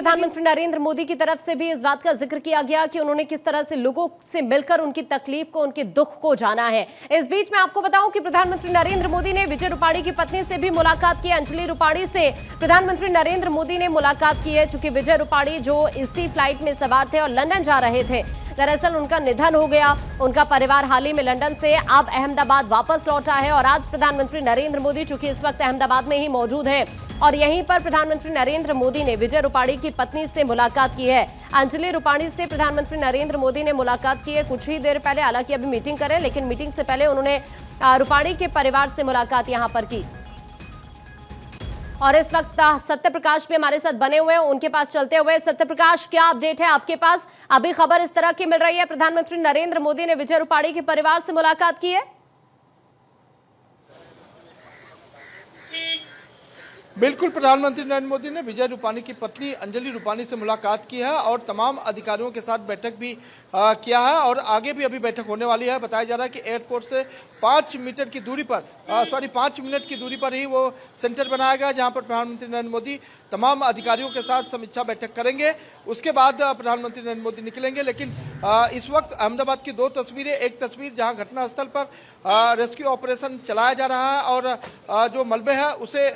प्रधानमंत्री नरेंद्र मोदी की तरफ से भी इस बात का जिक्र किया गया कि उन्होंने किस तरह से लोगों से मिलकर उनकी तकलीफ को, उनके दुख को जाना है। इस बीच मैं आपको बताऊं कि प्रधानमंत्री नरेंद्र मोदी ने विजय रूपाणी की पत्नी से भी मुलाकात की। अंजलि रूपाणी से प्रधानमंत्री नरेंद्र मोदी ने मुलाकात की है, चूंकि विजय रूपाणी जो इसी फ्लाइट में सवार थे और लंदन जा रहे थे, दरअसल उनका निधन हो गया। उनका परिवार हाल ही में लंदन से अब अहमदाबाद वापस लौटा है और आज प्रधानमंत्री नरेंद्र मोदी चूंकि इस वक्त अहमदाबाद में ही मौजूद हैं और यहीं पर प्रधानमंत्री नरेंद्र मोदी ने विजय रूपाणी की पत्नी से मुलाकात की है। अंजलि रूपाणी से प्रधानमंत्री नरेंद्र मोदी ने मुलाकात की है कुछ ही देर पहले। हालांकि अभी मीटिंग करें, लेकिन मीटिंग से पहले उन्होंने रूपाणी के परिवार से मुलाकात यहां पर की। और इस वक्त सत्य प्रकाश भी हमारे साथ बने हुए हैं, उनके पास चलते हुए। सत्य प्रकाश, क्या अपडेट है आपके पास? अभी खबर इस तरह की मिल रही है प्रधानमंत्री नरेंद्र मोदी ने विजय रूपाणी के परिवार से मुलाकात की है। बिल्कुल, प्रधानमंत्री नरेंद्र मोदी ने विजय रूपाणी की पत्नी अंजलि रूपाणी से मुलाकात की है और तमाम अधिकारियों के साथ बैठक भी किया है और आगे भी अभी बैठक होने वाली है। बताया जा रहा है कि एयरपोर्ट से 5 मिनट की दूरी पर 5 मिनट की दूरी पर ही वो सेंटर बनाया गया, जहां पर प्रधानमंत्री नरेंद्र मोदी तमाम अधिकारियों के साथ समीक्षा बैठक करेंगे। उसके बाद प्रधानमंत्री नरेंद्र मोदी निकलेंगे। लेकिन इस वक्त अहमदाबाद की 2 तस्वीरें, एक तस्वीर जहां घटनास्थल पर रेस्क्यू ऑपरेशन चलाया जा रहा है और जो मलबे है उसे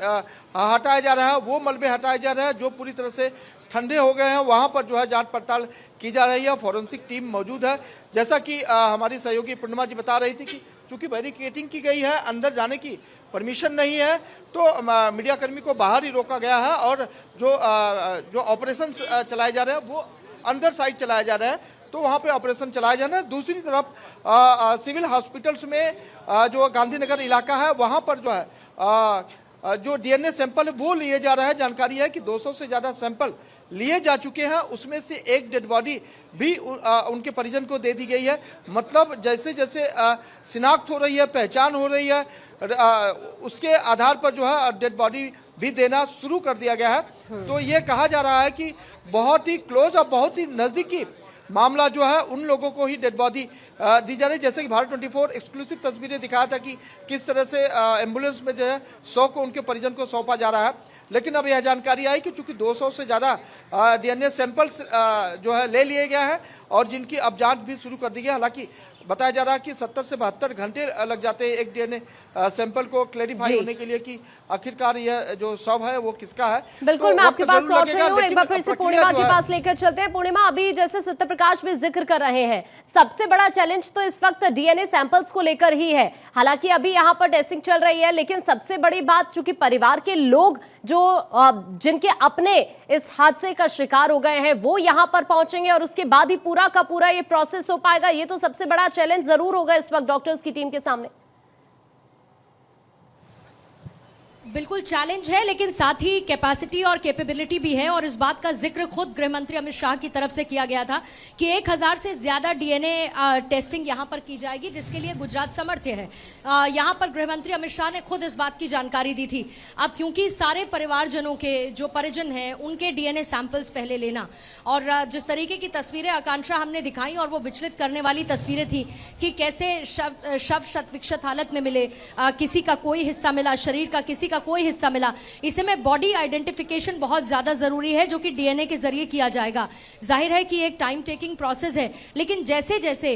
हटाया जा रहा है, वो मलबे हटाए जा रहे हैं जो पूरी तरह से ठंडे हो गए हैं। वहाँ पर जो है जांच पड़ताल की जा रही है, फॉरेंसिक टीम मौजूद है। जैसा कि हमारी सहयोगी पूर्णिमा जी बता रही थी कि चूंकि बैरिकेडिंग की गई है, अंदर जाने की परमिशन नहीं है, तो मीडिया कर्मी को बाहर ही रोका गया है और जो ऑपरेशन चलाए जा रहे हैं वो अंदर साइड चलाए जा रहे हैं, तो वहाँ पे ऑपरेशन चलाया जा रहा है। दूसरी तरफ सिविल हॉस्पिटल्स में जो गांधीनगर इलाका है वहाँ पर जो है जो डीएनए सैंपल है वो लिए जा रहा है। जानकारी है कि 200 से ज़्यादा सैंपल लिए जा चुके हैं, उसमें से एक डेड बॉडी भी उनके परिजन को दे दी गई है। मतलब जैसे जैसे शिनाख्त हो रही है, पहचान हो रही है, उसके आधार पर जो है डेड बॉडी भी देना शुरू कर दिया गया है। तो ये कहा जा रहा है कि बहुत ही क्लोज और बहुत ही नज़दीकी मामला जो है उन लोगों को ही डेड बॉडी दी जा रही है। जैसे कि भारत 24 एक्सक्लूसिव तस्वीरें दिखाया था कि किस तरह से एम्बुलेंस में जो है 100 को उनके परिजन को सौंपा जा रहा है। लेकिन अब यह जानकारी आई कि चूंकि 200 से ज़्यादा डीएनए सैंपल्स जो है ले लिए गया है और जिनकी अब जांच भी शुरू कर दी गई है। हालांकि बताया जा रहा है कि 70 से 72 घंटे लग जाते हैं एक डीएनए सैंपल को क्लैरिफाई होने के लिए कि आखिरकार यह जो शव है वो किसका है। बिल्कुल, तो मैं आपके पास लौट रही हूँ, एक बार फिर से पूर्णिमा के पास लेकर चलते हैं। पूर्णिमा, अभी जैसे सत्य प्रकाश भी जिक्र कर रहे हैं, सबसे बड़ा चैलेंज तो इस वक्त डीएनए सैंपल्स को लेकर ही है। हालांकि अभी यहाँ पर टेस्टिंग चल रही है, लेकिन सबसे बड़ी बात चूंकि परिवार के लोग जो जिनके अपने इस हादसे का शिकार हो गए हैं वो यहाँ पर पहुंचेंगे और उसके बाद ही पूरा का पूरा ये प्रोसेस हो पाएगा। ये तो सबसे बड़ा चैलेंज जरूर होगा इस वक्त डॉक्टर्स की टीम के सामने। बिल्कुल चैलेंज है, लेकिन साथ ही कैपेसिटी और कैपेबिलिटी भी है। और इस बात का जिक्र खुद गृह मंत्री अमित शाह की तरफ से किया गया था कि 1000 से ज्यादा डीएनए टेस्टिंग यहां पर की जाएगी, जिसके लिए गुजरात समर्थ है। यहां पर गृह मंत्री अमित शाह ने खुद इस बात की जानकारी दी थी। अब क्योंकि सारे परिवारजनों के जो परिजन हैं उनके डीएनए सैंपल्स पहले लेना, और जिस तरीके की तस्वीरें आकांक्षा हमने दिखाई और वो विचलित करने वाली तस्वीरें थी कि कैसे शव शत विक्षत हालत में मिले, किसी का कोई हिस्सा मिला, शरीर का किसी का कोई हिस्सा मिला। इसे में बॉडी आइडेंटिफिकेशन बहुत ज्यादा जरूरी है, जो कि डीएनए के जरिए किया जाएगा। जाहिर है कि एक टाइम टेकिंग प्रोसेस है, लेकिन जैसे जैसे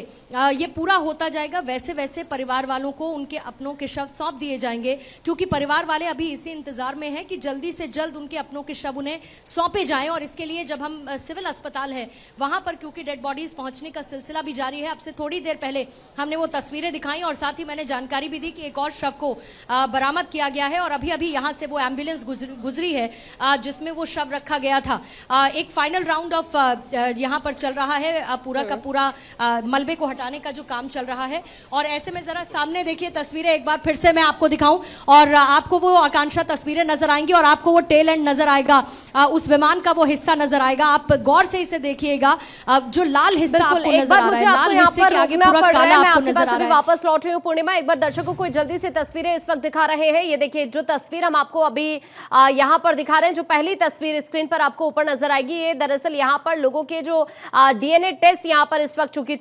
ये पूरा होता जाएगा वैसे वैसे परिवार वालों को उनके अपनों के शव सौंप दिए जाएंगे, क्योंकि परिवार वाले अभी इसी इंतजार में हैं कि जल्दी से जल्द उनके अपनों के शव उन्हें सौंपे जाएं। और इसके लिए जब हम सिविल अस्पताल है वहां पर, क्योंकि डेड बॉडीज पहुंचने का सिलसिला भी जारी है, अब से थोड़ी देर पहले हमने वो तस्वीरें दिखाई और साथ ही मैंने जानकारी भी दी कि एक और शव को बरामद किया गया है और अभी अभी यहां से वो एम्बुलेंस गुजरी है जिसमें वो शव रखा गया था। एक फाइनल राउंड ऑफ यहां पर चल रहा है, पूरा का पूरा मलबे को हटाने का जो काम चल रहा है। और ऐसे में जरा सामने देखिए तस्वीरें, एक बार फिर से मैं आपको दिखाऊं और आपको वो आकांक्षा तस्वीरें नजर आएंगी और आपको वो टेल एंड नजर आएगा, उस विमान का वो हिस्सा नजर आएगा। आप गौर से इसे देखिएगा, जो लाल हिस्सा आपको नजर आ रहा है, लाल हिस्से के आगे पूरा काला आपको नजर आ रहा है। वापस लौट रही हूँ पूर्णिमा, एक बार दर्शकों को जल्दी से तस्वीरें इस वक्त दिखा रहे हैं। ये देखिए जो तस्वीर तस्वीर हम आपको अभी यहाँ पर दिखा रहे हैं। जो पहली तस्वीर स्क्रीन पर आपको ऊपर नजर आएगी, ये दरअसल यहाँ पर लोगों के जो डीएनए टेस्ट यहाँ पर इस वक्त चूंकि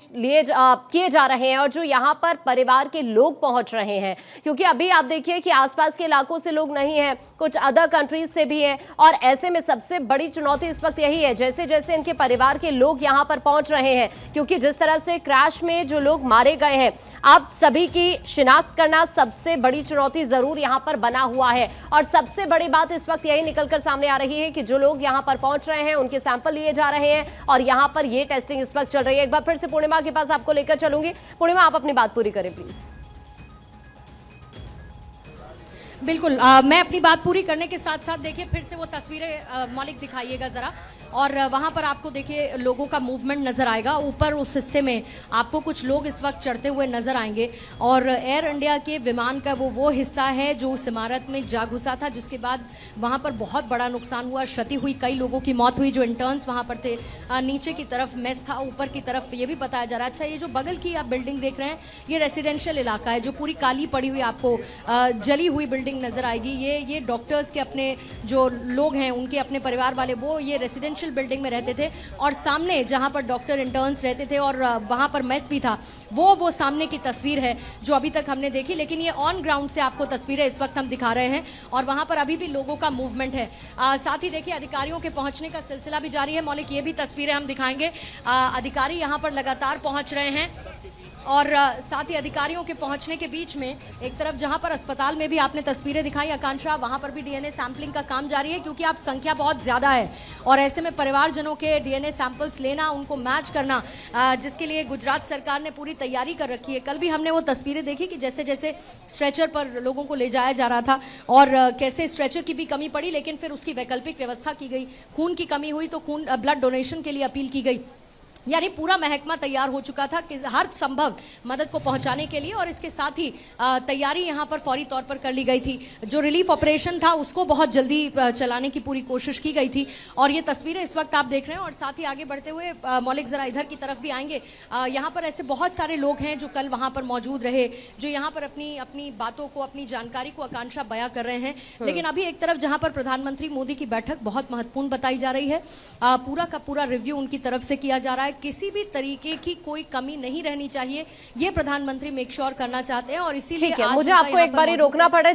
किए जा रहे हैं और जो यहाँ पर परिवार के लोग पहुंच रहे हैं, क्योंकि अभी आप देखिए कि आसपास के इलाकों से लोग नहीं हैं, कुछ अदर कंट्रीज से भी हैं, और ऐसे में सबसे बड़ी चुनौती इस वक्त यही है जैसे जैसे इनके परिवार के लोग यहाँ पर पहुंच रहे हैं, क्योंकि जिस तरह से क्रैश में जो लोग मारे गए हैं, आप सभी की शिनाख्त करना सबसे बड़ी चुनौती जरूर यहाँ पर बना हुआ है। और सबसे बड़ी बात इस वक्त यही निकलकर सामने आ रही है कि जो लोग यहाँ पर पहुंच रहे हैं उनके सैंपल लिए जा रहे हैं और यहाँ पर ये टेस्टिंग इस वक्त चल रही है। एक बार फिर से पूर्णिमा के पास आपको लेकर चलूंगी। पूर्णिमा, आप अपनी बात पूरी करें प्लीज। बिल्कुल, मैं अपनी बात पूरी करने के साथ साथ देखिए फिर से वो तस्वीरें मौलिक दिखाइएगा जरा, और वहां पर आपको देखिए लोगों का मूवमेंट नजर आएगा। ऊपर उस हिस्से में आपको कुछ लोग इस वक्त चढ़ते हुए नजर आएंगे, और एयर इंडिया के विमान का वो हिस्सा है जो उस इमारत में जा घुसा था, जिसके बाद वहां पर बहुत बड़ा नुकसान हुआ, क्षति हुई, कई लोगों की मौत हुई जो इंटर्न्स वहां पर थे। नीचे की तरफ मेस था, ऊपर की तरफ ये भी बताया जा रहा है। अच्छा, ये जो बगल की आप बिल्डिंग देख रहे हैं ये रेसिडेंशियल इलाका है, जो पूरी काली पड़ी हुई आपको जली हुई बिल्डिंग नजर आएगी। ये डॉक्टर्स के अपने जो लोग हैं उनके अपने परिवार वाले वो ये रेसिडेंशियल बिल्डिंग में रहते थे, और सामने जहां पर डॉक्टर इंटर्न्स रहते थे और वहां पर मेस भी था, वो सामने की तस्वीर है जो अभी तक हमने देखी। लेकिन ये ऑन ग्राउंड से आपको तस्वीरें इस वक्त हम दिखा रहे हैं, और वहां पर अभी भी लोगों का मूवमेंट है। साथ ही देखिए अधिकारियों के पहुंचने का सिलसिला भी जारी है। मौलिक, ये भी तस्वीरें हम दिखाएंगे। अधिकारी यहां पर लगातार पहुंच रहे हैं, और साथ ही अधिकारियों के पहुंचने के बीच में एक तरफ जहां पर अस्पताल में भी आपने तस्वीरें दिखाई आकांक्षा, वहां पर भी डीएनए सैंपलिंग का काम जारी है, क्योंकि आप संख्या बहुत ज्यादा है और ऐसे में परिवारजनों के डीएनए सैंपल्स लेना, उनको मैच करना, जिसके लिए गुजरात सरकार ने पूरी तैयारी कर रखी है। कल भी हमने वो तस्वीरें देखी कि जैसे जैसे स्ट्रेचर पर लोगों को ले जाया जा रहा था और कैसे स्ट्रेचर की भी कमी पड़ी, लेकिन फिर उसकी वैकल्पिक व्यवस्था की गई। खून की कमी हुई तो ब्लड डोनेशन के लिए अपील की गई। यानी पूरा महकमा तैयार हो चुका था कि हर संभव मदद को पहुंचाने के लिए, और इसके साथ ही तैयारी यहां पर फौरी तौर पर कर ली गई थी। जो रिलीफ ऑपरेशन था उसको बहुत जल्दी चलाने की पूरी कोशिश की गई थी, और ये तस्वीरें इस वक्त आप देख रहे हैं। और साथ ही आगे बढ़ते हुए मौलिक जरा इधर की तरफ भी आएंगे। यहाँ पर ऐसे बहुत सारे लोग हैं जो कल वहां पर मौजूद रहे, जो यहाँ पर अपनी बातों को, अपनी जानकारी को आकांक्षा बयां कर रहे हैं। लेकिन अभी एक तरफ जहां पर प्रधानमंत्री मोदी की बैठक बहुत महत्वपूर्ण बताई जा रही है, पूरा का पूरा रिव्यू उनकी तरफ से किया जा रहा है, किसी भी तरीके की कोई कमी नहीं रहनी चाहिए, ये प्रधानमंत्री मेक श्योर करना चाहते हैं। और इसीलिए मुझे आपको एक बार रोकना पड़े।